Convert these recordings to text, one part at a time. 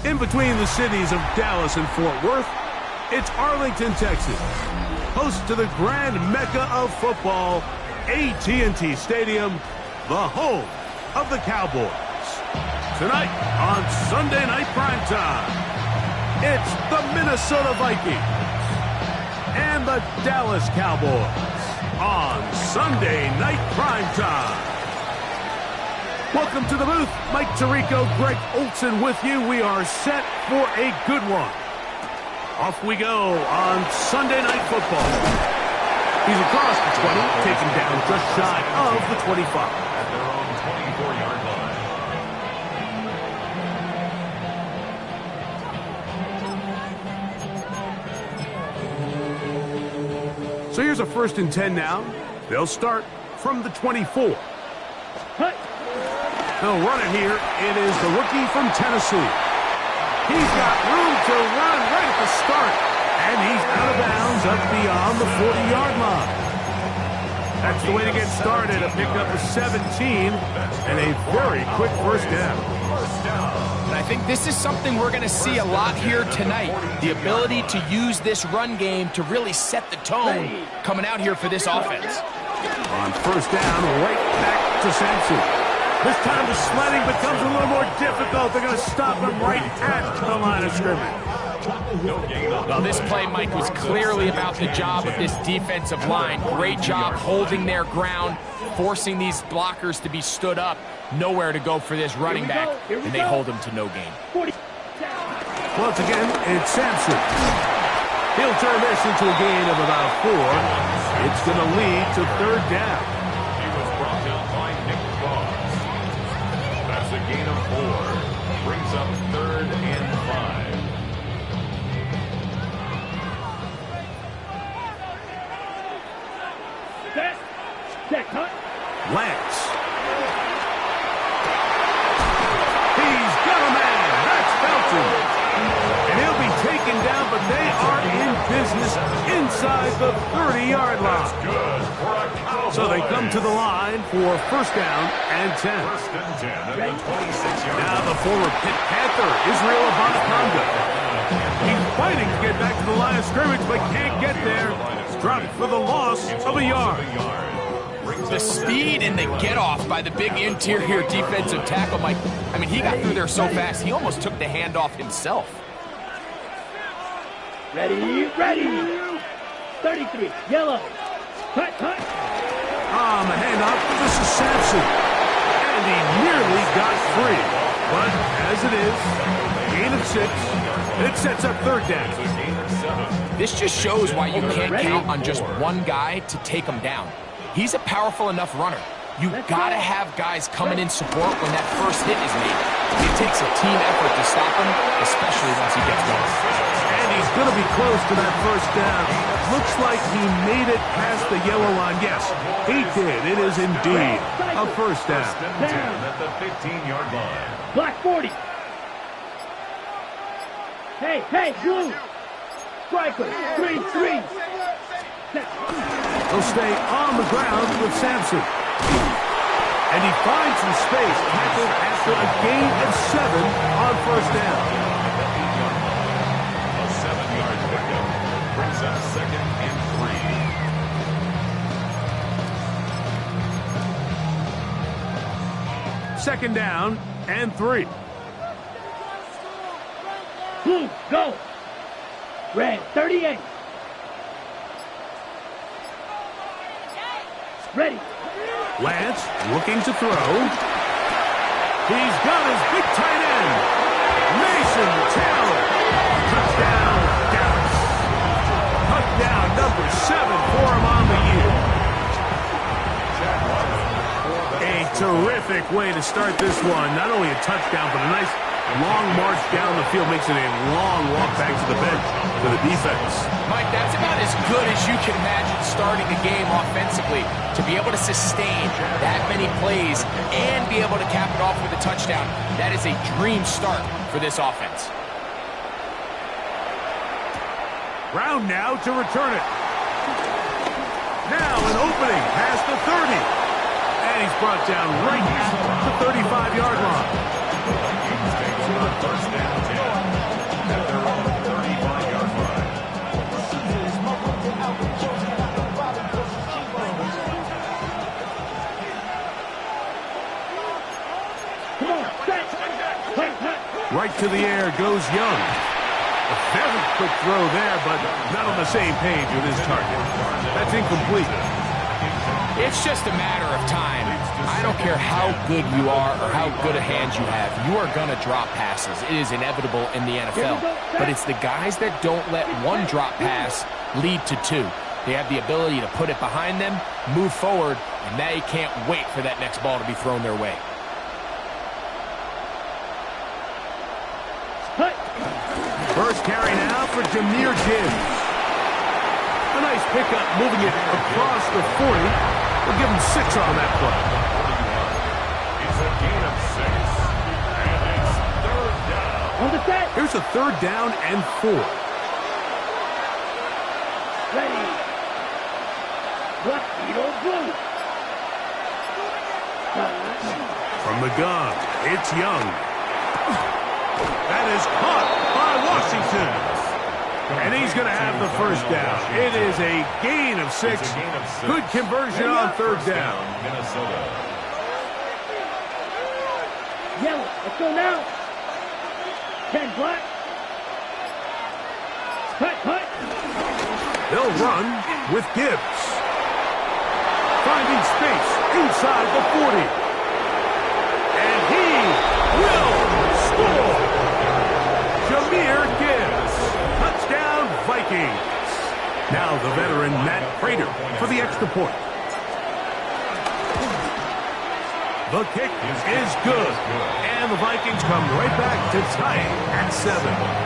In between the cities of Dallas and Fort Worth, it's Arlington, Texas, host to the grand mecca of football, AT&T Stadium, the home of the Cowboys. Tonight on Sunday Night Primetime, it's the Minnesota Vikings and the Dallas Cowboys on Sunday Night Primetime. Welcome to the booth. Mike Tirico, Greg Olsen with you. We are set for a good one. Off we go on Sunday Night Football. He's across the 20, taken down just shy of the 25. At their own 24-yard line. So here's a 1st and 10 now. They'll start from the 24. They'll run it here. It is the rookie from Tennessee. He's got room to run right at the start. And he's out of bounds up beyond the 40-yard line. That's the way to get started. A pickup of 17 and a very quick first down. And I think this is something we're going to see a lot here tonight. The ability to use this run game to really set the tone coming out here for this offense. On first down, right back to Sampson. This time the sledding becomes a little more difficult. They're going to stop him right at the line of scrimmage. Well, this play, Mike, was clearly about the job of this defensive line. Great job holding their ground, forcing these blockers to be stood up. Nowhere to go for this running back, and they hold him to no gain. Once again, it's Sampson. He'll turn this into a gain of about 4. It's going to lead to 3rd down. He was brought down by Nick Cross. That's a gain of 4. Brings up 3rd and 5. Lance. He's got a man. That's Felton. And he'll be taken down, but they are in business inside the 30-yard line. So they come to the line for 1st down and 10. 1st and 10 at the 26-yard line. Now the former Pitt Panther, Israel Abanikanda. He's fighting to get back to the line of scrimmage, but can't get there. Dropped for the loss of a yard. The speed and the get-off by the big interior defensive tackle, Mike. I mean, he got through there so fast, he almost took the handoff himself. Ready. 33, yellow. Cut. On the handoff, this is Sampson. And he nearly got free. But as it is, gain of 6, and it sets up 3rd down. This just shows why you can't count on just one guy to take him down. He's a powerful enough runner. You've got to have guys coming in support when that first hit is made. It takes a team effort to stop him, especially once he gets going. And he's going to be close to that 1st down. Looks like he made it past the yellow line. Yes, he did. It is indeed a 1st down. 1st and 10 at the 15-yard line. Black 40. Hey, blue. Striker, 3. He'll stay on the ground with Sampson. And he finds some space, tackled after a gain of 7 on 1st down. A 7-yard pickup brings up 2nd and 3. 2nd down and 3. Blue, go. Red, 38. Ready. Lance looking to throw. He's got his big tight end, Mason Taylor. Touchdown, Dallas. Touchdown number 7 for him on the year. A terrific way to start this one. Not only a touchdown, but a nice long march down the field. Makes it a long walk back to the bench for the defense. Mike, that's about as good as you can imagine starting a game offensively. To be able to sustain that many plays and be able to cap it off with a touchdown, that is a dream start for this offense. Brown now to return it. Now an opening past the 30. And he's brought down right to the 35-yard line. First down 10. Right to the air goes Young. A very quick throw there, but not on the same page with his target. That's incomplete. It's just a matter of time. I don't care how good you are or how good a hand you have. You are going to drop passes. It is inevitable in the NFL. But it's the guys that don't let one drop pass lead to two. They have the ability to put it behind them, move forward, and they can't wait for that next ball to be thrown their way. First carry now for Jahmyr Gibbs. A nice pickup, moving it across the 40. We'll give him 6 on that play. It's a gain of 6. And it's third down. On the set. Here's a 3rd down and 4. Ready. Tuxedo blue. From the gun, it's Young. That is caught by Washington. And he's going to have the first down. It is a gain of 6. Good conversion on 3rd down. Minnesota. Yellow. Let's go now. 10 black. Cut. They'll run with Gibbs. Finding space inside the 40. And he will score. Jahmyr Gibbs. Touchdown, Vikings. Now the veteran Matt Prater for the extra point. The kick is good. And the Vikings come right back to tie it at 7.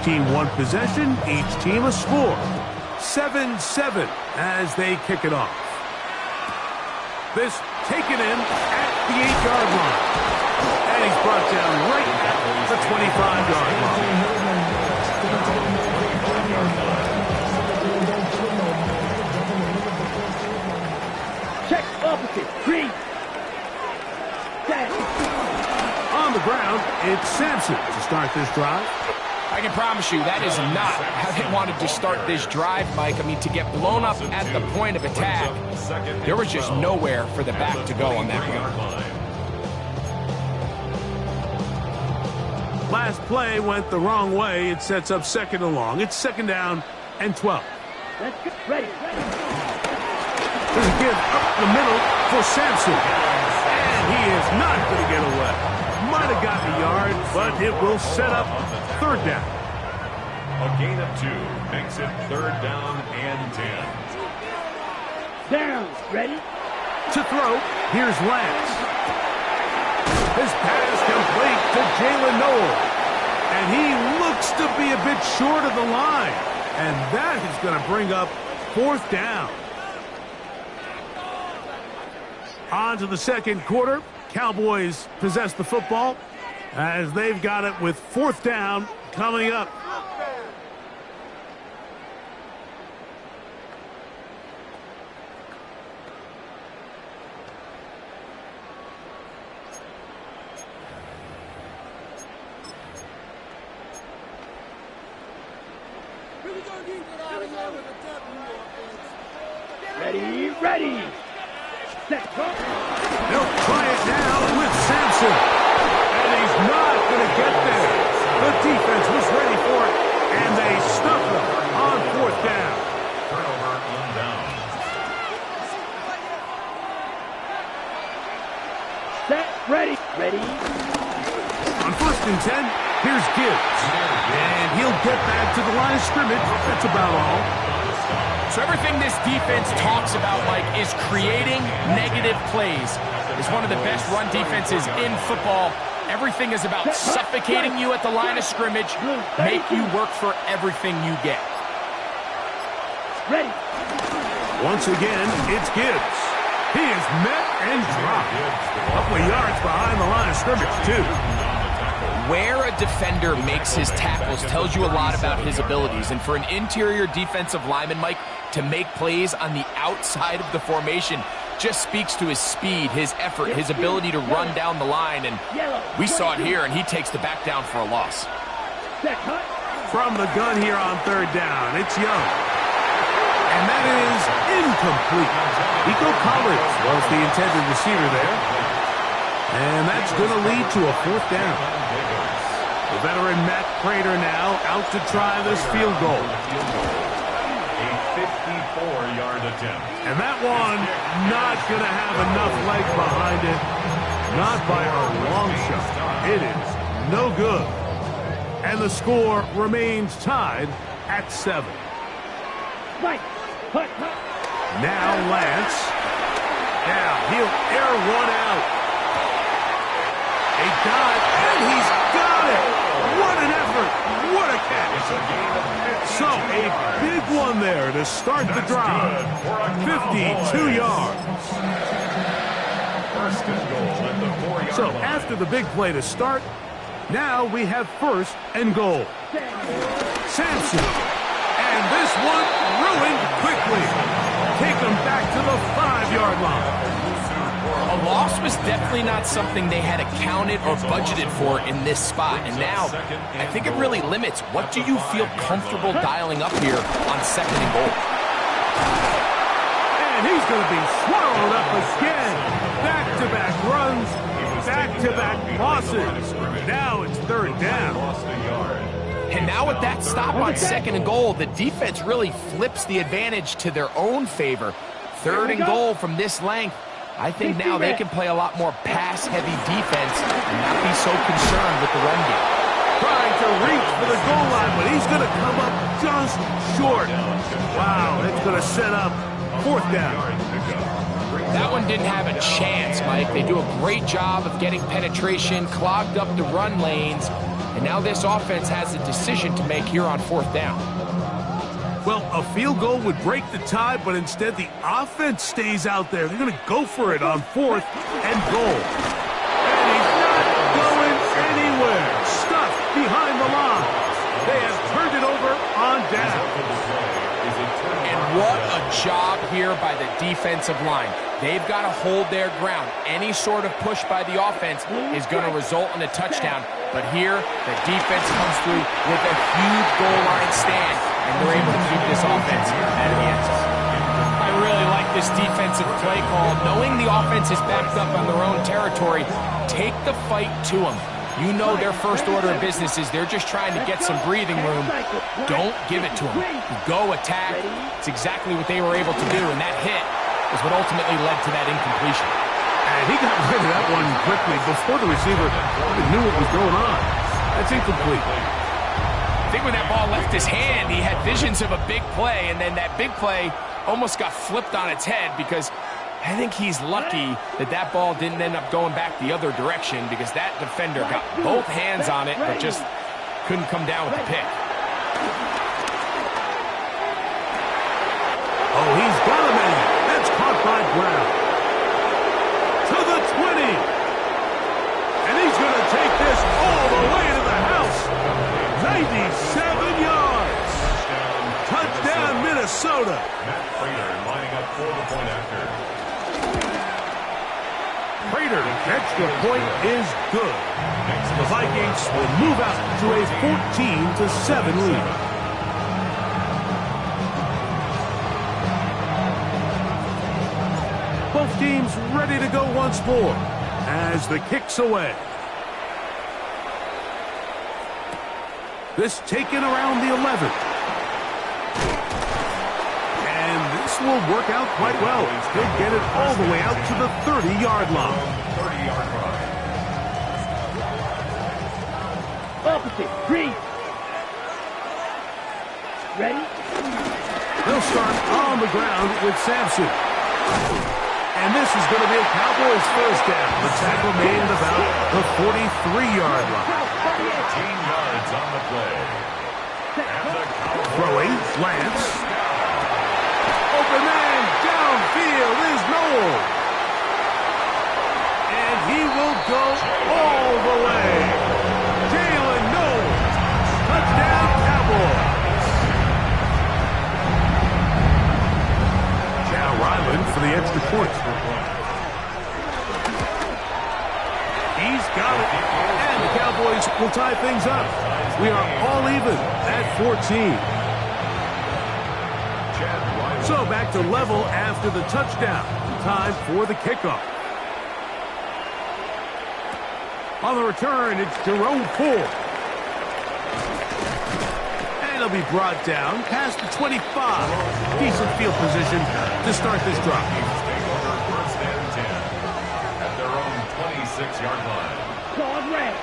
1 team one possession, each team a score. 7-7 as they kick it off. This taken in at the 8-yard line. And he's brought down right at the 25-yard line. Check opposite. 3. On the ground, it's Sampson to start this drive. I can promise you that is not how they wanted to start this drive, Mike. I mean, to get blown up at the point of attack, there was just nowhere for the back to go on that one. Last play went the wrong way. It sets up 2nd and long. It's 2nd down and 12. Let's get ready. There's a give up the middle for Sampson. And he is not going to get away. Might have gotten a yard, but it will set up 3rd down. A gain of 2 makes it 3rd down and 10. Down. Ready? To throw, here's Lance. His pass complete to Jalen Noel. And he looks to be a bit short of the line. And that is going to bring up 4th down. On to the 2nd quarter. Cowboys possess the football as they've got it with 4th down coming up. Ready. Set. They'll try it now with Sampson. And he's not going to get there. The defense was ready for it, and they stuff him on 4th down. Turnover on down. Set. Ready. On 1st and 10, here's Gibbs. And he'll get back to the line of scrimmage. That's about all. So everything this defense talks about, Mike, is creating negative plays. It's one of the best run defenses in football. Everything is about suffocating you at the line of scrimmage, make you work for everything you get. Ready. Once again, it's Gibbs. He is met and dropped. A couple of yards behind the line of scrimmage, too. Where a defender makes his tackles tells you a lot about his abilities. And for an interior defensive lineman, Mike, to make plays on the outside of the formation just speaks to his speed, his effort, his ability to run down the line. And we saw it here, and he takes the back down for a loss. Set, hut. From the gun here on third down, it's Young. And that is incomplete. Nico Collins was the intended receiver there. And that's going to lead to a fourth down. The veteran Matt Prater now out to try this field goal. A 54-yard attempt. And that one not going to have enough leg behind it. Not by a long shot. It is no good. And the score remains tied at 7. Right. Hut, hut. Now Lance. Now he'll air one out. A dive, and he's got it. What an effort. What a catch. So a big one there to start the drive. 52 yards. First and goal at the 4-yard So line. after the big play to start, now we have first and goal. Sampson. And this one ruined quickly. Take them back to the 5-yard line. A loss was definitely not something they had accounted or budgeted for in this spot. And now, I think it really limits. What do you feel comfortable dialing up here on second and goal? And he's going to be swallowed up again. Back-to-back runs, back-to-back losses. Now it's third down. Lost a yard. And now with that stop on second and goal, the defense really flips the advantage to their own favor. Third and goal from this length. I think now they can play a lot more pass-heavy defense and not be so concerned with the run game. Trying to reach for the goal line, but he's going to come up just short. Wow, it's going to set up fourth down. That one didn't have a chance, Mike. They do a great job of getting penetration, clogged up the run lanes, and now this offense has a decision to make here on fourth down. Well, a field goal would break the tie, but instead the offense stays out there. They're going to go for it on fourth and goal. And he's not going anywhere. Stuffed behind the line. They have turned it over on down. And what a job here by the defensive line. They've got to hold their ground. Any sort of push by the offense is going to result in a touchdown. But here, the defense comes through with a huge goal line stand, and they're able to keep this offense out of the end zone. I really like this defensive play call. Knowing the offense is backed up on their own territory, take the fight to them. You know their first order of business is they're just trying to get some breathing room. Don't give it to them. Go attack. It's exactly what they were able to do, and that hit is what ultimately led to that incompletion. And he got rid of that one quickly before the receiver even knew what was going on. That's incomplete. I think when that ball left his hand, he had visions of a big play, and then that big play almost got flipped on its head because I think he's lucky that that ball didn't end up going back the other direction because that defender got both hands on it but just couldn't come down with the pick. Oh, he's got him in. That's caught by Brown. To the 20. And he's going to take this all the way to the house. 97 yards. Touchdown, Minnesota. Matt Prater lining up for the point after. Prater, extra point is good. The Vikings will move out to a 14-7 lead. Both teams ready to go once more as the kick's away. This taken around the 11th. And this will work out quite well. He'll get it all the way out to the 30-yard line. 30-yard line. Opposite. Green. Ready? They'll start on the ground with Sampson. And this is going to be a Cowboys first down. The tackle made at about the 43-yard line. 15 yards on the play. And the Cowboys Throwing, Lance. Open man, downfield is Noel. And he will go all the way. Jalen Noel. Touchdown, Cowboys. Now Ryland for the extra point. He's got it. And the Cowboys will tie things up. We are all still even at 14. So back to level after the touchdown. Time for the kickoff. On the return, it's Jerome Ford. And he'll be brought down past the 25. Decent field position to start this drive. First and 10 at their own 26-yard line. Claude Ray.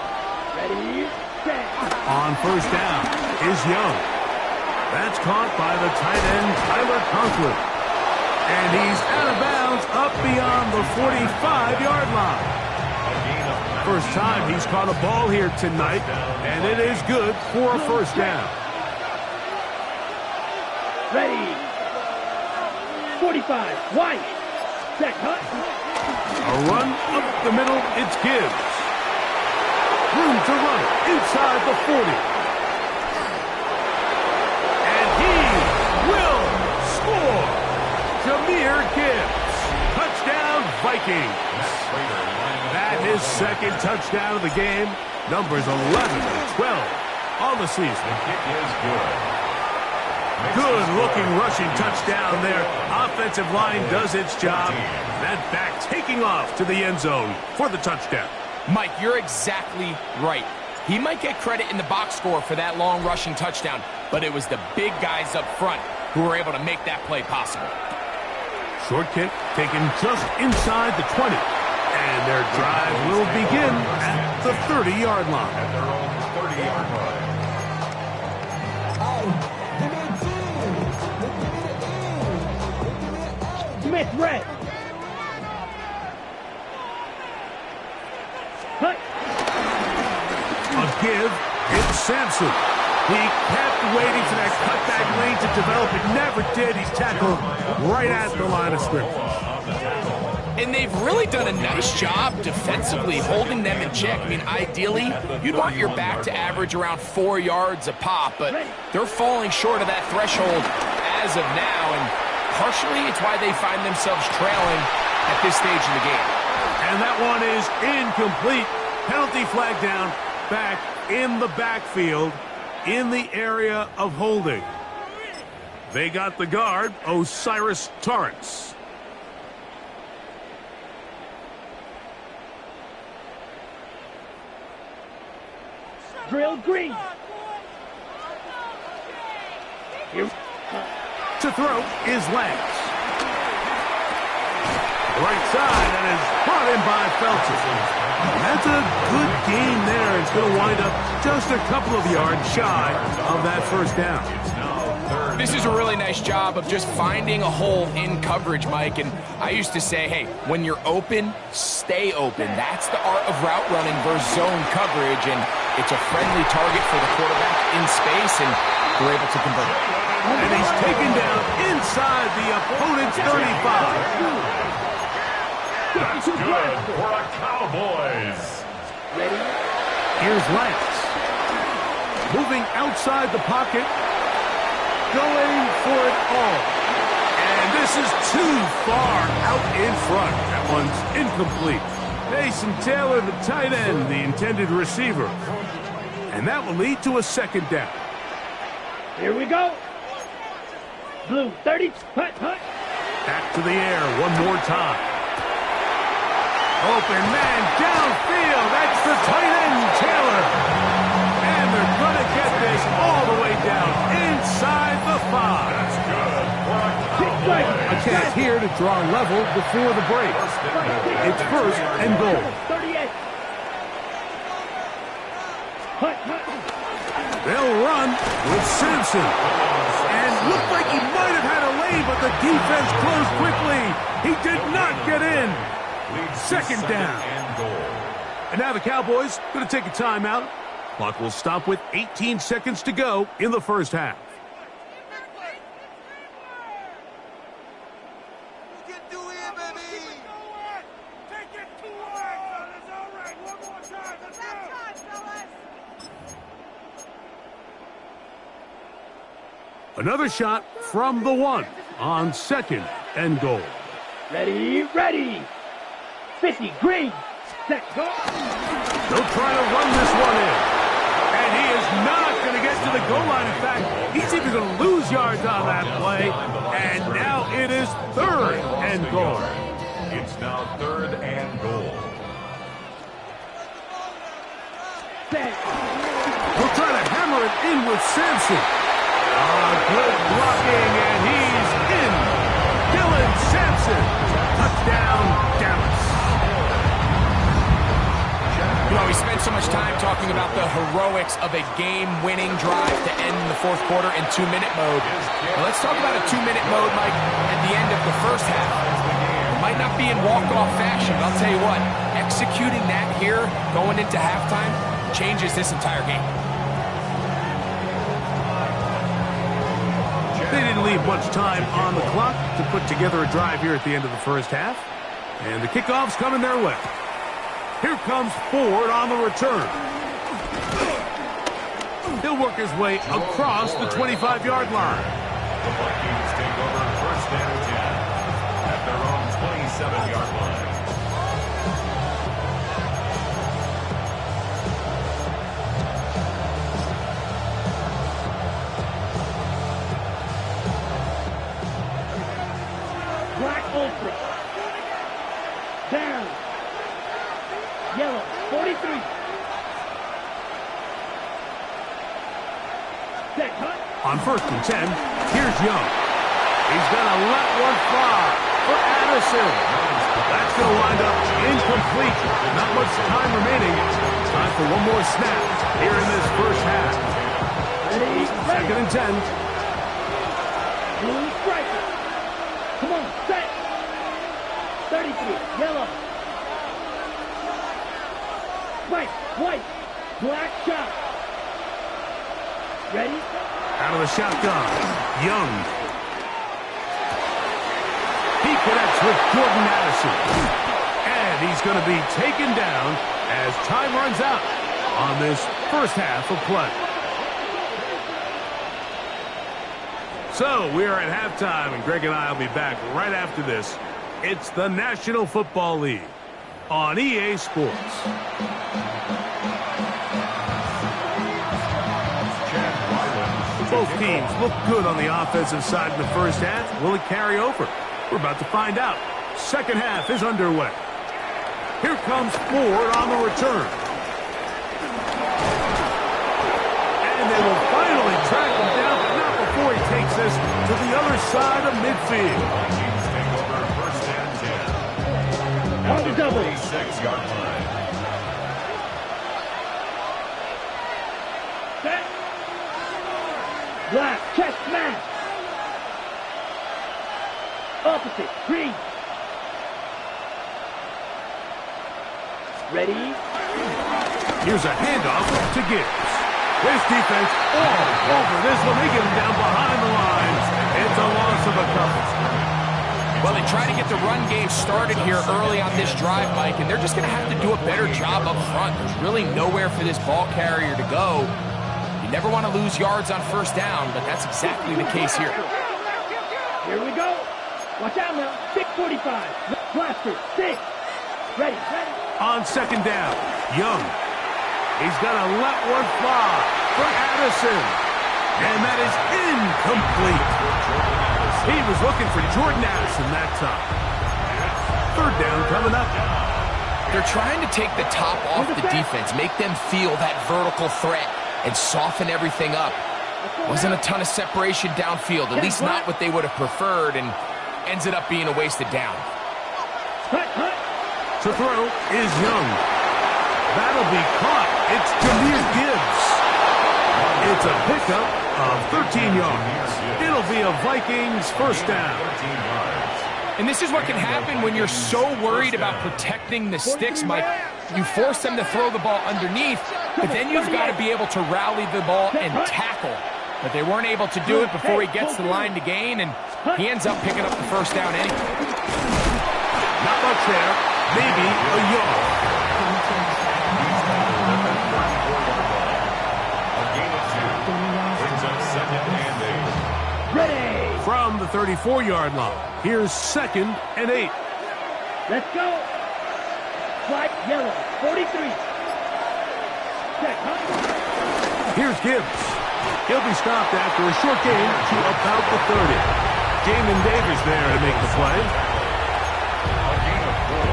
Ready, set. On first down is Young. That's caught by the tight end, Tyler Conklin. And he's out of bounds up beyond the 45-yard line. First time he's caught a ball here tonight, and it is good for a first down. Ready. 45. White. Check, hut. A run up the middle, it's Gibbs. Room to run inside the 40. And he will score. Jameer Gibbs. Touchdown, Vikings. That is second touchdown of the game. Numbers 11 and 12 on the season. The kick is good. Good-looking rushing touchdown there. Offensive line does its job. That back taking off to the end zone for the touchdown. Mike, you're exactly right. He might get credit in the box score for that long rushing touchdown, but it was the big guys up front who were able to make that play possible. Short kick taken just inside the 20. And their drive will begin at the 30-yard line. At their own 30-yard line. Smith red. Hut. A give, it's Sampson. He kept waiting for that cutback lane to develop. It never did. He's tackled right at the line of scrimmage. And they've really done a nice job defensively holding them in check. I mean, ideally, you'd want your back to average around 4 yards a pop, but they're falling short of that threshold as of now, and partially it's why they find themselves trailing at this stage in the game. And that one is incomplete. Penalty flag down, back in the backfield, in the area of holding. They got the guard, Osiris Torrance. Drill green. Here. To throw is Lance. Right side, and is brought in by Felton. That's a good game there. It's going to wind up just a couple of yards shy of that first down. This is a really nice job of just finding a hole in coverage, Mike. And I used to say, hey, when you're open, stay open. That's the art of route running versus zone coverage. And it's a friendly target for the quarterback in space, and they're able to convert it. And he's taken down inside the opponent's 35. That's good for the Cowboys. Ready. Here's Lance. Moving outside the pocket. Going for it all. And this is too far out in front. That one's incomplete. Mason Taylor, the tight end, the intended receiver. And that will lead to a second down. Here we go. Blue 30. Hut, hut. Back to the air one more time. Open man downfield. That's the tight end, Taylor. And they're going to get this all the way down inside the 5. That's good for a Cowboys. A chance here to draw level before the break. It's first and goal. 38. Hut, hut. They'll run with Simpson. And looked like he might have had a lane, but the defense closed quickly. He did not get in. Second down. And goal. And now the Cowboys going to take a timeout. Clock will stop with 18 seconds to go in the first half. Another shot from the 1 on second and goal. Ready, ready. 50, green. Set, go. They'll try to run this one in. And he is not going to get to the goal line. In fact, he's even going to lose yards on that play. And now it is 3rd and goal. It's now 3rd and goal. We'll try to hammer it in with Sampson. Good blocking, and he's in. Dylan Sampson. Touchdown, Dallas. You know, we spent so much time talking about the heroics of a game-winning drive to end the 4th quarter in 2-minute mode. Well, let's talk about a 2-minute mode, Mike, at the end of the 1st half. It might not be in walk-off fashion, but I'll tell you what, executing that here, going into halftime, changes this entire game. They didn't leave much time on the clock to put together a drive here at the end of the 1st half. And the kickoff's coming their way. Here comes Ford on the return. He'll work his way across the 25-yard line. The Vikings take over 1st and 10 at their own 27-yard line. Black Ultra. Down. Yellow, 43. Set, cut. On 1st and 10, here's Young. He's going to let one fly for Addison. That's going to wind up incomplete. Not much time remaining. Time for one more snap here in this 1st half. Ready, 2nd and 10. Blue striker. Come on, set. 33, yellow. White, black shot. Ready? Out of the shotgun, Young. He connects with Jordan Addison. And he's going to be taken down as time runs out on this 1st half of play. So we are at halftime, and Greg and I will be back right after this. It's the National Football League on EA Sports. Both teams look good on the offensive side in the 1st half. Will it carry over? We're about to find out. 2nd half is underway. Here comes Ford on the return. And they will finally track him down, but not before he takes this to the other side of midfield. Vikings take over 1st and 10 at the 26-yard line. Set. Black, chest smash. Opposite, green. Ready? Here's a handoff to Gibbs. This defense all over this one. They get him down behind the lines. It's a loss of a couple. Well, they try to get the run game started here early on this drive, Mike, and they're just going to have to do a better job up front. There's really nowhere for this ball carrier to go. You never want to lose yards on 1st down, but that's exactly the case here. Here we go. Watch out now. 6:45. Blaster, 6. Ready. On 2nd down, Young. He's going to let one fly for Addison. And that is incomplete. He was looking for Jordan Addison that time. 3rd down coming up. They're trying to take the top off the defense, make them feel that vertical threat, and soften everything up. Wasn't a ton of separation downfield, at least not what they would have preferred, and ends it up being a wasted down. To throw is Young. That'll be caught. It's Jahmyr Gibbs. It's a pickup of 13 yards. It'll be a Vikings 1st down. And this is what can happen when you're so worried about protecting the sticks, Mike. You force them to throw the ball underneath, but then you've got to be able to rally the ball and tackle. But they weren't able to do it before he gets the line to gain, and he ends up picking up the 1st down anyway. Not much there. Maybe a yard. A gain of 2 brings up 2nd and 8. Ready. From the 34-yard line, here's 2nd and 8. Let's go. White, yellow, 43. Check, huh? Here's Gibbs. He'll be stopped after a short gain to about the 30. Jamin Davis there to make the play. A gain of 4.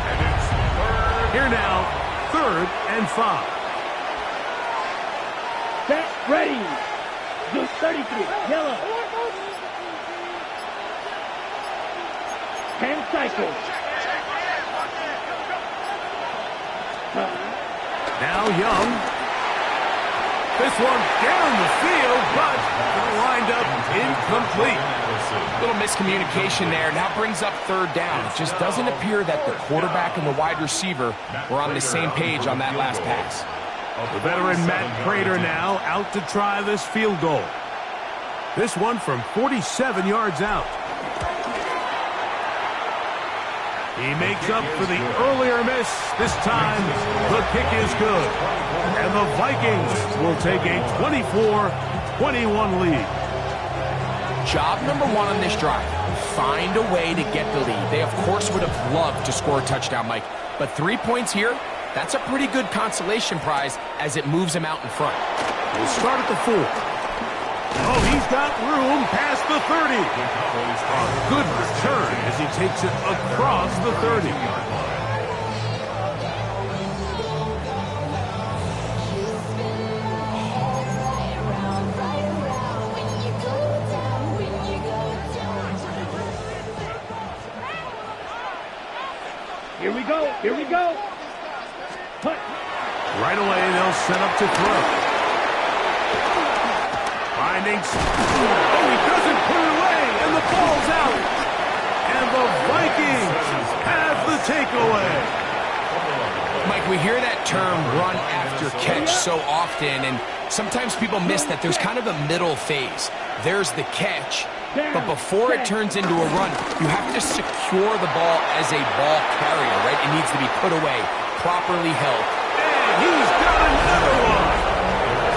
And it's third. Here now, 3rd and 5. Set, ready. Blue 33, yellow. 10 cycles. Now Young. This one down the field, but lined up incomplete. Little miscommunication there. Now brings up 3rd down. It just doesn't appear that the quarterback and the wide receiver were on the same page on that last pass. The veteran Matt Prater now out to try this field goal. This one from 47 yards out. He makes up for the earlier miss. This time, the kick is good. And the Vikings will take a 24-21 lead. Job number 1 on this drive, find a way to get the lead. They, of course, would have loved to score a touchdown, Mike. But 3 points here, that's a pretty good consolation prize as it moves them out in front. We'll start at the 4. Oh, he's got room past the 30. A good return as he takes it across the 30. Here we go. Here we go. Punt. Right away, they'll set up to throw. Findings. Oh, he doesn't put it away, and the ball's out. And the Vikings have the takeaway. Mike, we hear that term run after catch so often, and sometimes people miss that there's kind of a middle phase. There's the catch, but before it turns into a run, you have to secure the ball as a ball carrier, right? It needs to be put away, properly held. And he's got another one.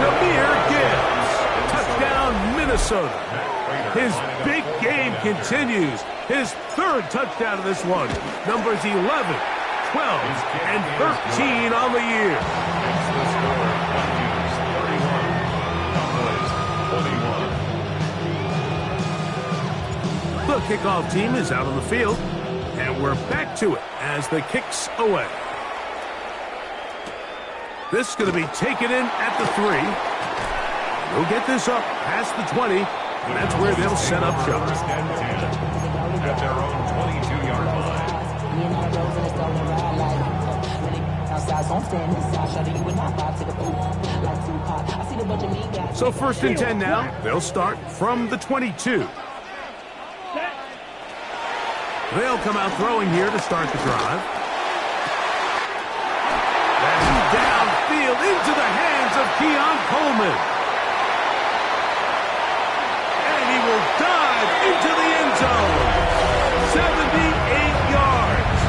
Jahmyr Gibbs. Touchdown, Minnesota. His big game continues. His 3rd touchdown of this one. Numbers 11, 12, and 13 on the year. The kickoff team is out on the field, and we're back to it as the kick's away. This is going to be taken in at the 3. They'll get this up past the 20, and that's where they'll set up shop. First and 10 at their own 22-yard line. So 1st and 10 now. They'll start from the 22. They'll come out throwing here to start the drive. That's downfield into the hands of Keon Coleman. Will dive into the end zone. 78 yards.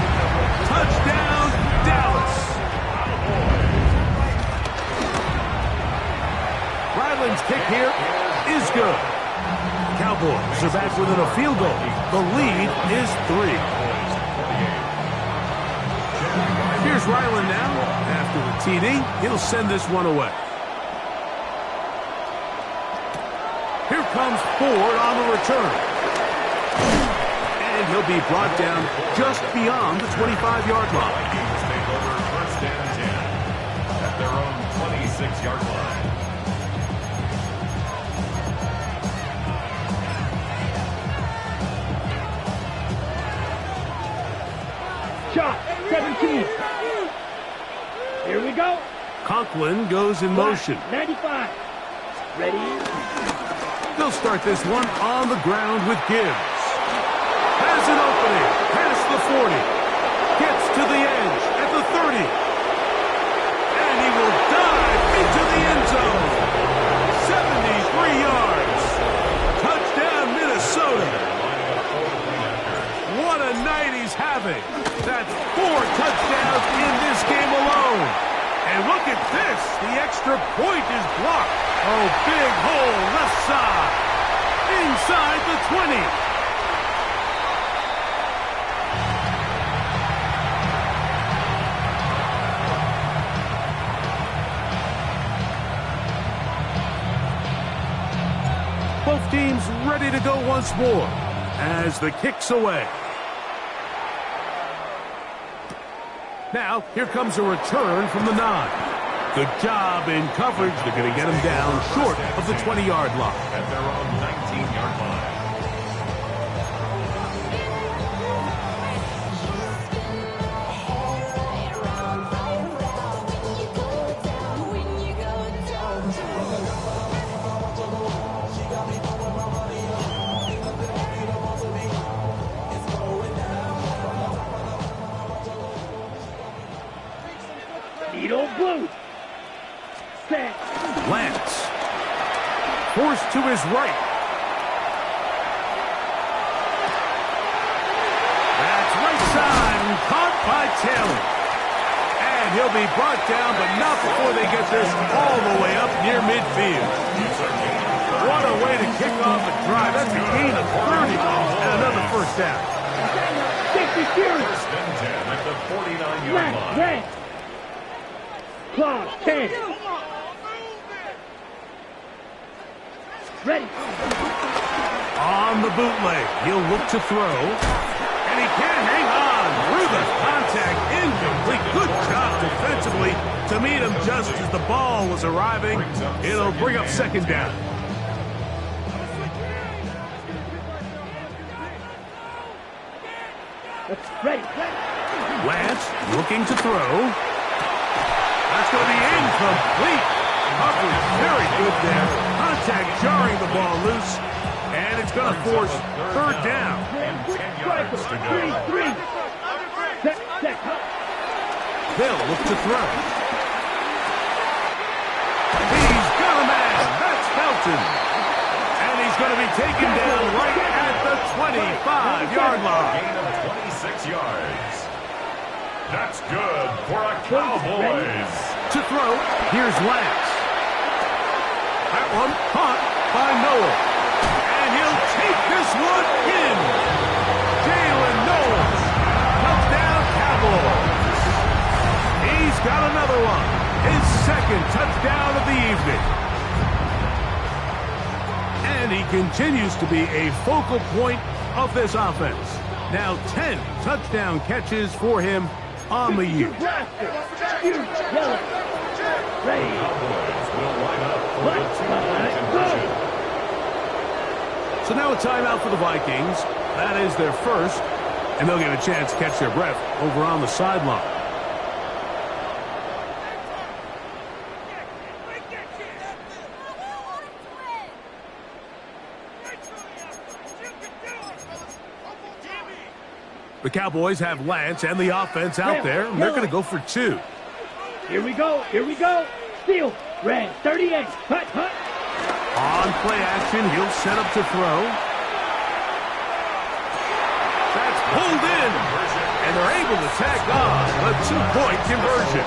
Touchdown, Dallas. Ryland's kick here is good. Cowboys are back within a field goal. The lead is 3. Here's Ryland now. After the TD, he'll send this one away. Here comes Ford on the return. And he'll be brought down just beyond the 25-yard line. Vikings take over 1st and 10 at their own 26-yard line. Shot, 17. Here we go. Conklin goes in motion. 95. Ready. They'll start this one on the ground with Gibbs. Has an opening past the 40. Gets to the edge at the 30. And he will dive into the end zone. 73 yards. Touchdown, Minnesota. What a night he's having. That's 4 touchdowns in this game alone. And look at this. The extra point is blocked. Oh, big hole left side. Inside the 20. Both teams ready to go once more as the kick's away. Now, here comes a return from the 9. Good job in coverage. They're going to get him down short of the 20-yard line. At their own 19-yard line. Needle blue. Set. Lance. Forced to his right. That's right side and caught by Taylor. And he'll be brought down, but not before they get this all the way up near midfield. What a way to kick off a drive. That's a gain of 30 and another first down. 60 series. First and 10 at the 49-yard Left, line. red. Clock, 10. Ready. On the bootleg, he'll look to throw. And he can't hang on through the contact. Incomplete. Good job defensively to meet him just as the ball was arriving. It'll bring up second down. Ready. Lance looking to throw. That's going to be incomplete. Coverage very good there. Contact jarring the ball loose. And it's going to force third down. And 10 yards to go. 3. Set. They'll look to throw. He's got a man. That's Felton. And he's going to be taken down right at the 25-yard line. Gain of 26 yards. That's good for a Cowboys. To throw, here's Lance. That one caught by Noel. And he'll take this one in. Jalen Knowles. Touchdown Cowboys. He's got another one. His second touchdown of the evening. And he continues to be a focal point of this offense. Now 10 touchdown catches for him on the year. Yellow. Ready. Cowboys will line up for the two-point conversion. So now a timeout for the Vikings. That is their first, and they'll get a chance to catch their breath over on the sideline. The Cowboys have Lance and the offense out there, and they're going to go for 2. Here we go. Steal. Red. 38. Hut. On play action, he'll set up to throw. That's pulled in, and they're able to tack on a 2-point conversion.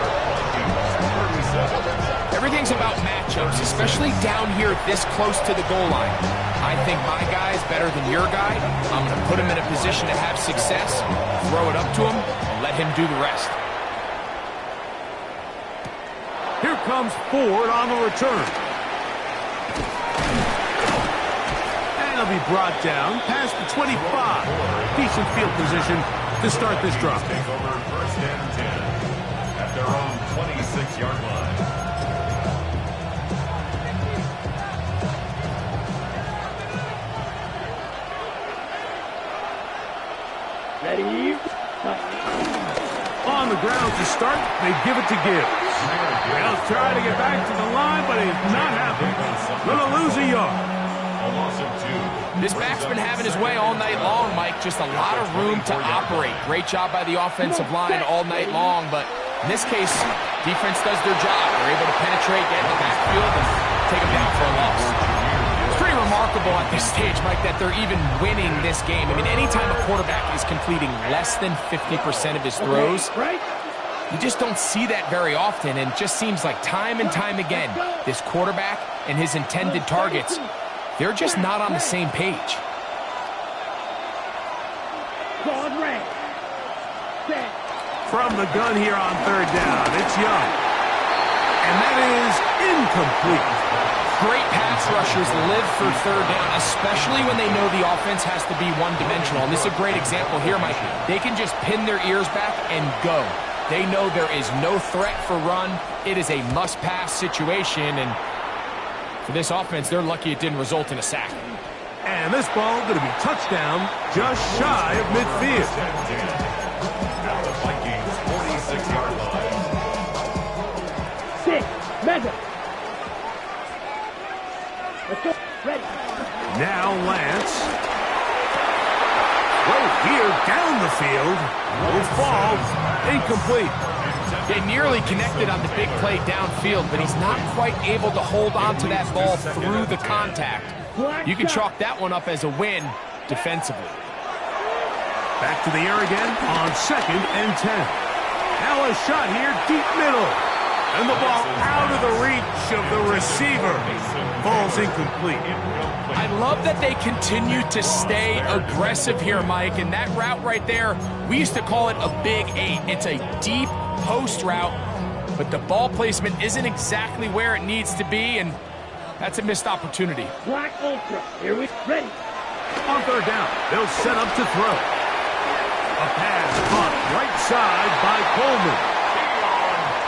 Everything's about matchups, especially down here this close to the goal line. I think my guy's better than your guy. I'm going to put him in a position to have success, throw it up to him, and let him do the rest. Here comes Ford on the return. And he'll be brought down past the 25. Decent field position to start this drive. Take over first and 10 at their own 26-yard line. Ready. On the ground to start, they give it to Gibbs. He'll try to get back to the line, but it's not happening. Going to lose a yard. A loss of 2. This back's been having his way all night long, Mike. Just a lot of room to operate. Great job by the offensive line all night long, but in this case, defense does their job. They're able to penetrate, get in the backfield, and take them down for a loss. It's pretty remarkable at this stage, Mike, that they're even winning this game. I mean, anytime a quarterback is completing less than 50% of his throws, you just don't see that very often, and it just seems like time and time again, this quarterback and his intended targets, they're just not on the same page. From the gun here on third down, it's Young. And that is incomplete. Great pass rushers live for third down, especially when they know the offense has to be one-dimensional. And this is a great example here, Mike. They can just pin their ears back and go. They know there is no threat for run. It is a must-pass situation, and for this offense, they're lucky it didn't result in a sack. And this ball going to be touchdown just shy of midfield. Now the Vikings 46-yard line. 6, Mega. Let's go. Ready. Now Lance. Throw here down the field. Will fall. Incomplete. They nearly connected on the big play downfield, but he's not quite able to hold on to that ball through the contact. You can chalk that one up as a win defensively. Back to the air again on 2nd and 10. Now a shot here, deep middle. And the ball out of the reach of the receiver. Ball's incomplete. I love that they continue to stay aggressive here, Mike. And that route right there, we used to call it a big 8. It's a deep post route, but the ball placement isn't exactly where it needs to be, and that's a missed opportunity. Black Ultra. Here we ready. On 3rd down, they'll set up to throw. A pass caught right side by Coleman.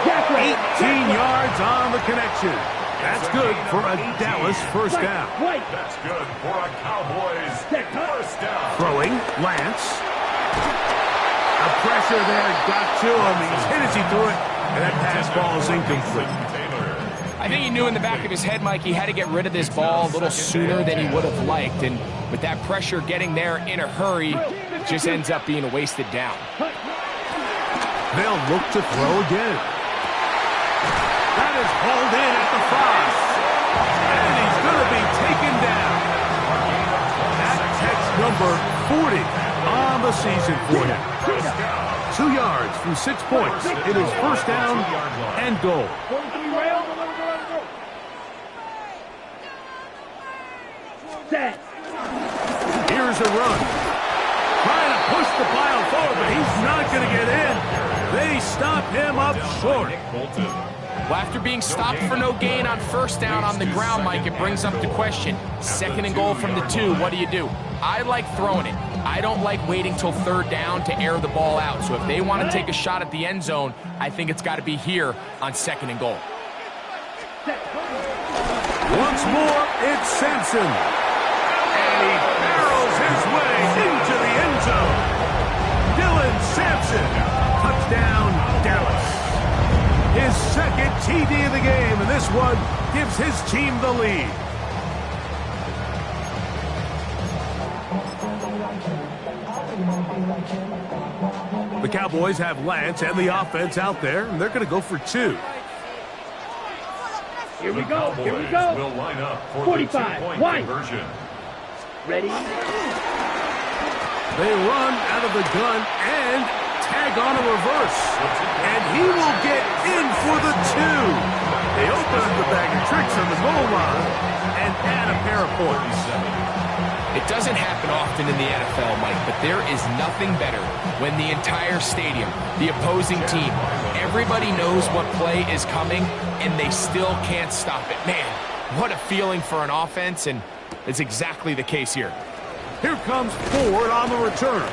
18 yards on the connection. That's good for a Dallas first down. That's good for a Cowboys first down. Throwing, Lance. The pressure there got to him. He's hit as he threw it, and that pass ball is incomplete. I think he knew in the back of his head, Mike, he had to get rid of this ball a little sooner than he would have liked. And with that pressure getting there in a hurry, it just ends up being a wasted down. They'll look to throw again. That is hauled in at the 5. And he's going to be taken down. That catch number 40 on the season for him. 2 yards from 6 points. It is first down and goal. Set. Here's a run. Trying to push the pile forward, but he's not going to get in. They stop him up short. Well, after being stopped for no gain on first down on the ground, Mike, it brings up the question. 2nd and goal from the 2, what do? I like throwing it. I don't like waiting till 3rd down to air the ball out. So if they want to take a shot at the end zone, I think it's got to be here on 2nd and goal. Once more, it's Sampson. And he barrels his way into the end zone. Dylan Sampson. Touchdown, Dallas. His 2nd TD of the game, and this one gives his team the lead. The Cowboys have Lance and the offense out there, and they're going to go for 2. Here we go. Here we Cowboys go. will line up for 45, the 2-point wide. conversion. Ready. They run out of the gun and tag on a reverse. And he will get in for the 2. They open up the bag of tricks on the goal line and add a pair of points. It doesn't happen often in the NFL, Mike, but there is nothing better when the entire stadium, the opposing team, everybody knows what play is coming, and they still can't stop it. Man, what a feeling for an offense, and it's exactly the case here. Here comes Ford on the return.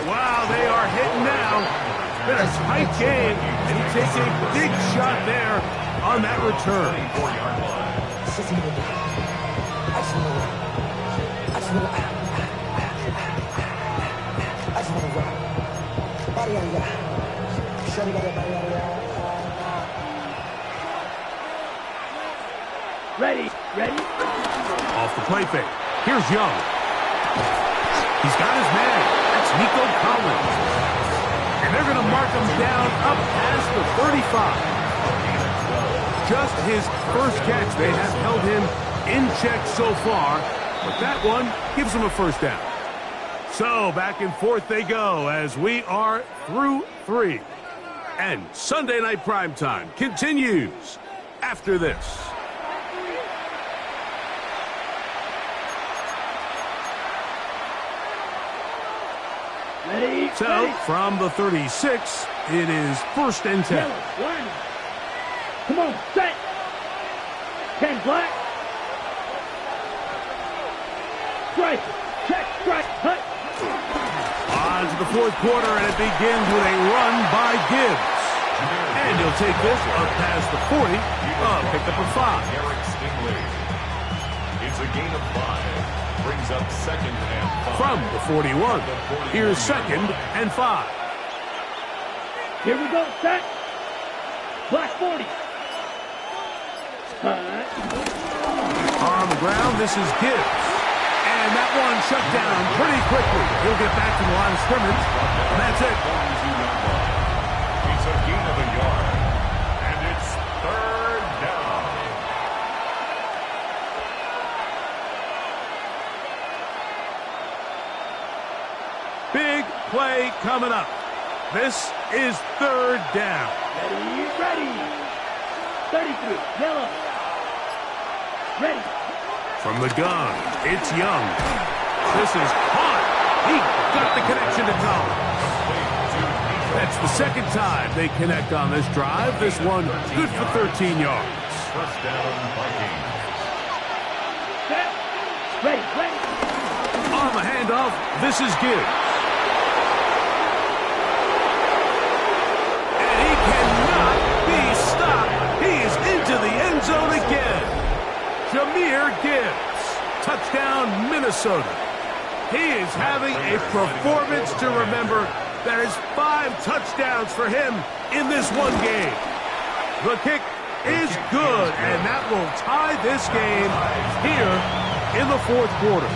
Wow, they are hitting now. Been a tight game, and he takes a big shot there on that return. Ready. Ready. Off the play fake. Here's Young. He's got his man. That's Nico Collins. And they're going to mark him down up past the 35. Just his first catch. They have held him in check so far, but that one gives him a first down. So back and forth they go as we are through 3. And Sunday Night Primetime continues after this. Ready. So, Ready. from the 36, it is 1st and 10. Yellow, line. Come on, set. 10 black. Strike. Check. Strike. Hut. On to the fourth quarter, and it begins with a run by Gibbs. And he'll take this up past the 40. Picked up a 5. Eric Stingley. It's a gain of 5. Brings up second and 5. From the 41. Here's second and 5. Here we go. Set. Black 40. Hut. On the ground, this is Gibbs. And that one shut down pretty quickly. He'll get back to the line of scrimmage. And that's it. It's a gain of a yard. And it's third down. Big play coming up. This is third down. Ready. 33. Yellow. Ready. From the gun, it's Young. This is hot. He got the connection to Collins. That's the second time they connect on this drive. This one good for 13 yards. First down, Vikings. Set. Ready. On the handoff, this is Gibbs. And he cannot be stopped. He is into the end zone again. Jahmyr Gibbs, touchdown Minnesota. He is having a performance to remember. That is 5 touchdowns for him in this one game. The kick is good, and that will tie this game here in the fourth quarter.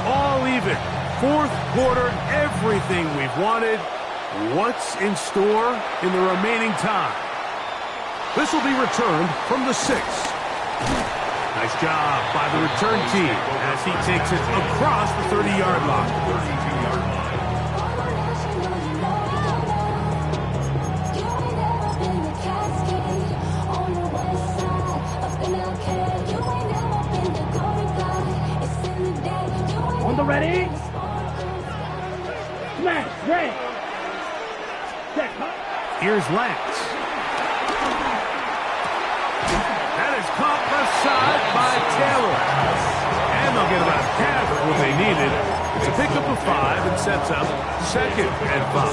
All even. Fourth quarter, everything we've wanted. What's in store in the remaining time? This will be returned from the 6. Nice job by the return team as he takes it across the 30-yard line. 32-yard line. On the ready. Smash. Red. Set. Here's Lance. That is caught left side by Taylor. And they'll get about half of what they needed. It's a pickup of 5 and sets up second and 5.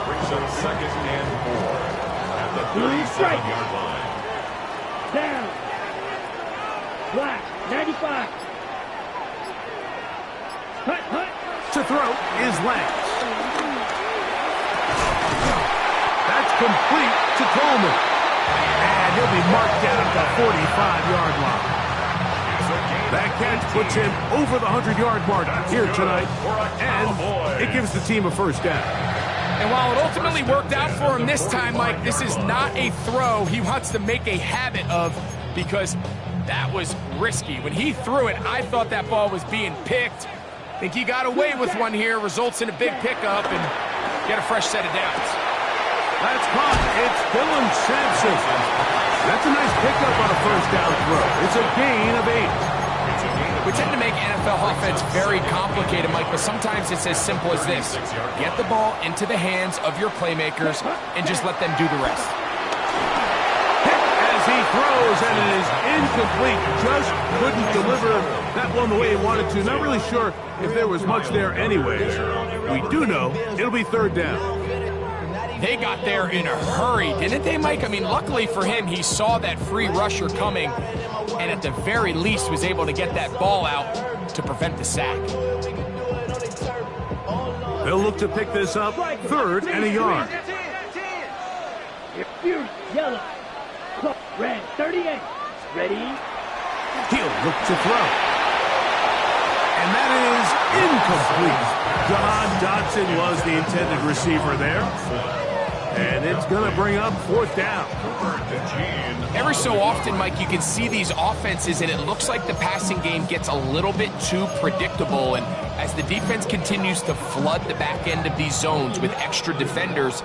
Brings up second and 4 at the 37-yard line. Down. Black. 95. Hut. To throw is Lance. That's complete to Coleman. And he'll be marked down at the 45-yard line. That catch puts him over the 100-yard mark here tonight. And it gives the team a first down. And while it ultimately worked out for him this time, Mike, this is not a throw he wants to make a habit of because that was risky. When he threw it, I thought that ball was being picked. I think he got away with one here, results in a big pickup and get a fresh set of downs. That's caught. It's Dylan Sampson. That's a nice pickup on a first down throw. It's a gain of 8. We tend to make NFL offense very complicated, Mike, but sometimes it's as simple as this. Get the ball into the hands of your playmakers and just let them do the rest. Pick as he throws, and it is incomplete. Just couldn't deliver that one the way he wanted to. Not really sure if there was much there anyways. We do know it'll be third down. They got there in a hurry, didn't they, Mike? I mean, luckily for him, he saw that free rusher coming and at the very least was able to get that ball out to prevent the sack. They'll look to pick this up third and a yard. Fierce. Yellow. Red. 38. Ready. He'll look to throw. And that is incomplete. John Dotson was the intended receiver there. And it's going to bring up fourth down. Every so often, Mike, you can see these offenses, and it looks like the passing game gets a little bit too predictable. And as the defense continues to flood the back end of these zones with extra defenders,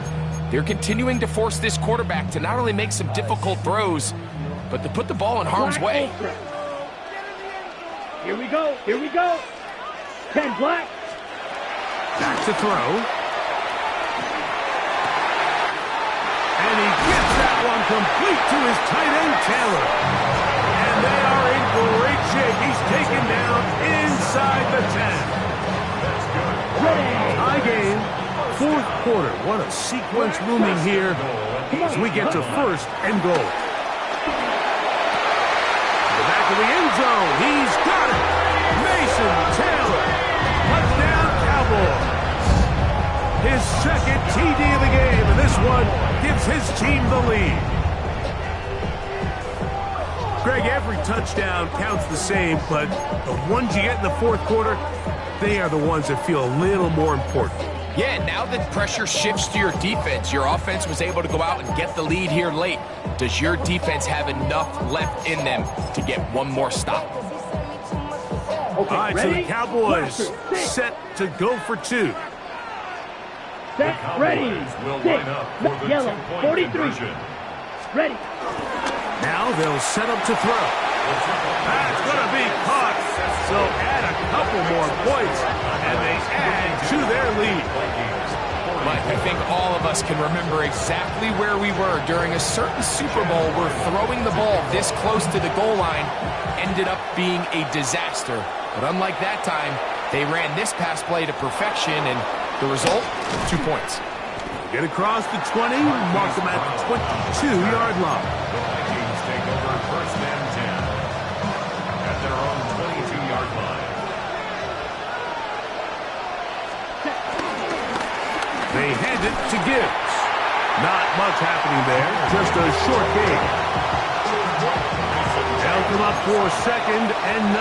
they're continuing to force this quarterback to not only make some difficult throws, but to put the ball in harm's way. Here we go. 10 black. Back to throw. he gets that one complete to his tight end, Taylor. And they are in great shape. He's taken down inside the 10. Tie game, fourth quarter. What a sequence looming here as we get to first and goal. To the back of the end zone. He's got it. Mason Taylor. Touchdown, Cowboys. His second TD of the game, and this one gives his team the lead. Greg, every touchdown counts the same, but the ones you get in the fourth quarter, they are the ones that feel a little more important. Yeah, now that pressure shifts to your defense, your offense was able to go out and get the lead here late. Does your defense have enough left in them to get one more stop? All right, so the Cowboys set to go for two. Set, ready, will stick, line up for the yellow, 43, conversion. ready. Now they'll set up to throw. That's going to be caught. So add a couple more points, and they add to their lead. Mike, I think all of us can remember exactly where we were during a certain Super Bowl where throwing the ball this close to the goal line ended up being a disaster. But unlike that time, they ran this pass play to perfection, and the result, 2 points. Get across the 20, mark them at the 22-yard line. The Vikings take over first and 10 at their own 22-yard line. They hand it to Gibbs. Not much happening there, just a short game. They'll come up for second and 9.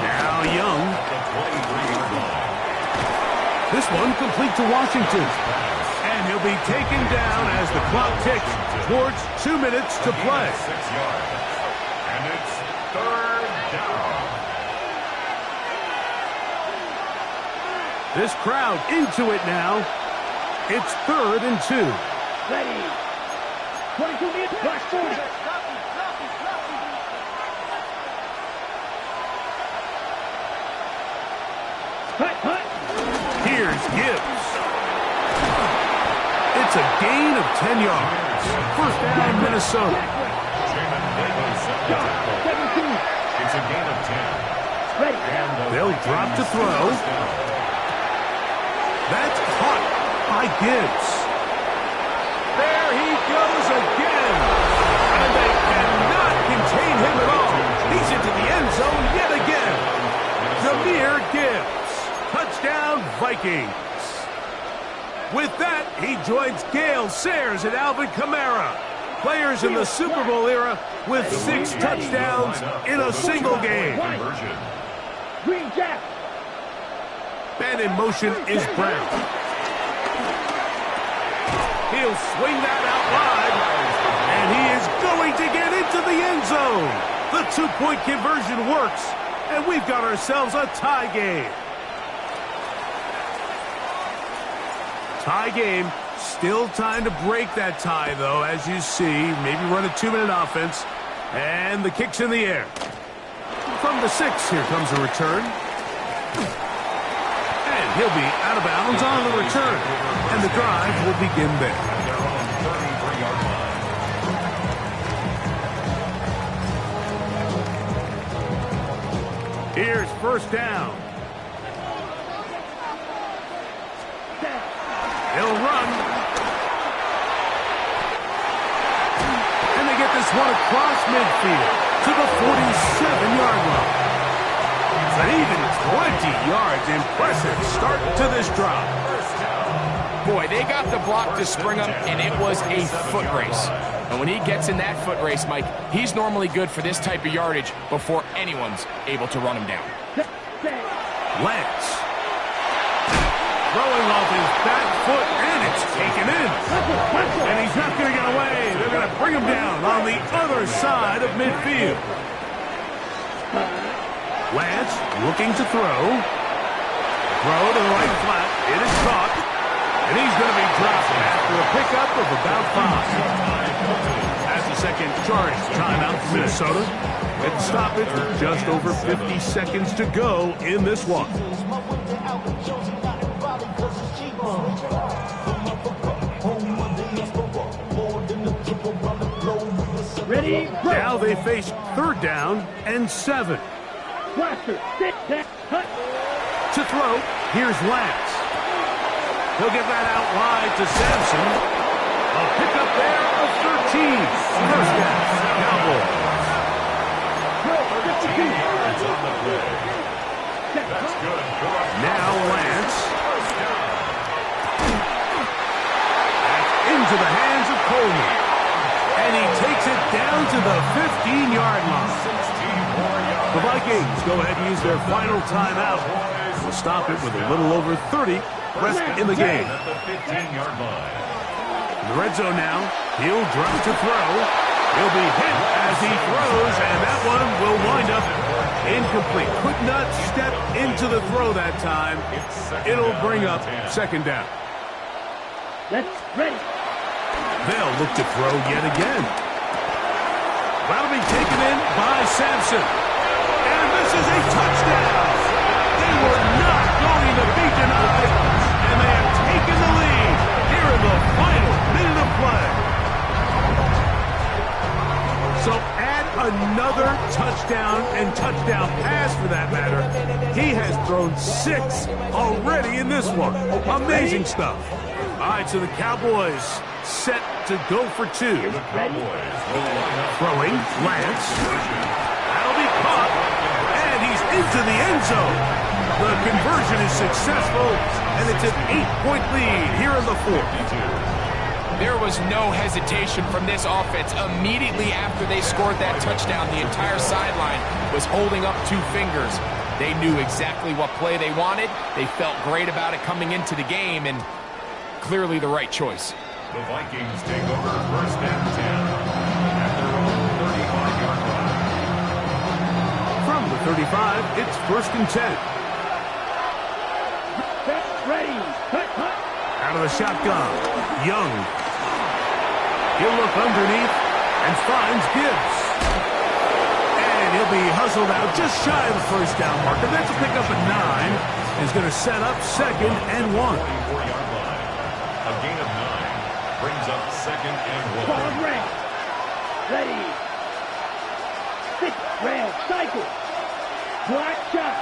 Now Young. This one complete to Washington. And he'll be taken down as the clock ticks towards 2 minutes to play. 6 yards. And it's third down. This crowd into it now. It's 3rd and 2. Ready. 22 minutes, flash forward. Hut, hut. Here's Gibbs. It's a gain of 10 yards. First down, Minnesota. Jamin Davis at the tackle. 17. It's a gain of 10. Ready. And the They'll drop to Vikings throw. first down. That's caught by Gibbs. There he goes again. And they cannot contain him at all. He's into the end zone yet again. Jahmyr Gibbs. Touchdown, Vikings. With that, he joins Gale Sayers and Alvin Kamara, players in the Super Bowl era with 6 touchdowns in a single game. Conversion. Green Jack. Man in motion is Brown. He'll swing that out wide, and he is going to get into the end zone. The 2-point conversion works, and we've got ourselves a tie game. Tie game. Still time to break that tie, though, as you see. Maybe run a 2-minute offense. And the kick's in the air. From the 6, here comes a return. And he'll be out of bounds on the return. And the drive will begin there. At their own 33-yard line. Here's first down. He'll run. And they get this one across midfield to the 47-yard line. An even 20 yards. Impressive start to this drive. Boy, they got the block to spring up, and it was a foot race. And when he gets in that foot race, Mike, he's normally good for this type of yardage before anyone's able to run him down. Lance. Throwing off his back foot, and it's taken in. And he's not going to get away. They're going to bring him down on the other side of midfield. Lance looking to throw. Throw to the right flat. It is caught. And he's going to be dropped after a pickup of about 5. As the second charge timeout for Minnesota. And stoppage with just over 50 seconds to go in this one. Ready, break. Now they face 3rd down and 7. Blaster, sit, set, hut. To throw, here's Lance. He'll get that out wide to Sampson. A pickup there of 13. First down, Cowboys. 13 yards on the play. That's good. Now Lance. Into the hands of Coleman. And he takes it down to the 15-yard line. The Vikings go ahead and use their final timeout. We'll stop it with a little over 30 rest in the game. At the 15-yard line. In the red zone now. He'll drop to throw. He'll be hit as he throws, and that one will wind up incomplete. Could not step into the throw that time. It'll bring up 2nd down. Let's ready. They'll look to throw yet again. That'll be taken in by Sampson. And this is a touchdown. They were not going to be denied, and they have taken the lead here in the final minute of play. So add another touchdown and touchdown pass for that matter. He has thrown 6 already in this one. Amazing stuff. All right, so the Cowboys set to go for 2. The Cowboys will line up. Throwing, Lance. That'll be caught, and he's into the end zone. The conversion is successful, and it's an 8-point lead here in the 4th. There was no hesitation from this offense. Immediately after they scored that touchdown, the entire sideline was holding up 2 fingers. They knew exactly what play they wanted. They felt great about it coming into the game, and clearly the right choice. The Vikings take over 1st and 10 at their own 35-yard line. From the 35, it's 1st and 10. Set, ready. Hut, hut. Out of the shotgun, Young. He'll look underneath and finds Gibbs. And he'll be hustled out just shy of the 1st down marker. That's a pickup at 9. Is going to set up 2nd and 1. 24-yard line. A gain of 9 brings up 2nd and 1. Ball red. Ready. 6, red, cycle. Black shot.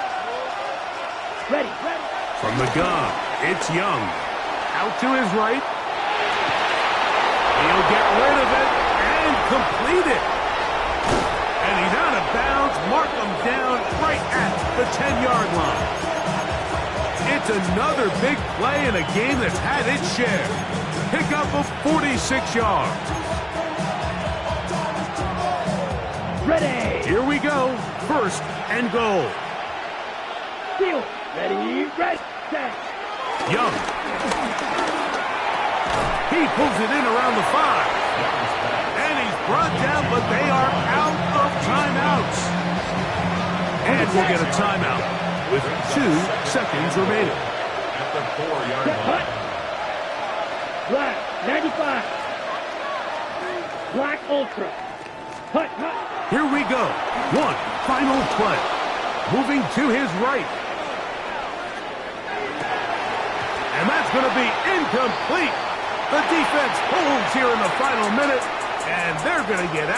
Ready, ready. From the gun, it's Young. Out to his right. He'll get rid of it and complete it. And he's out of bounds. Mark him down right at the 10-yard line. It's another big play in a game that's had its share. Pickup of 46 yards. Ready. Here we go. 1st and goal. Field. Ready, ready, set. Young. He pulls it in around the 5. And he's brought down, but they are out of timeouts. And we'll get a timeout with 2 seconds remaining. At the 4-yard Set, hut. line. Black, 95. Black Ultra. Hut, hut. Here we go. 1 final play. Moving to his right. And that's going to be incomplete. The defense holds here in the final minute, and they're going to get out.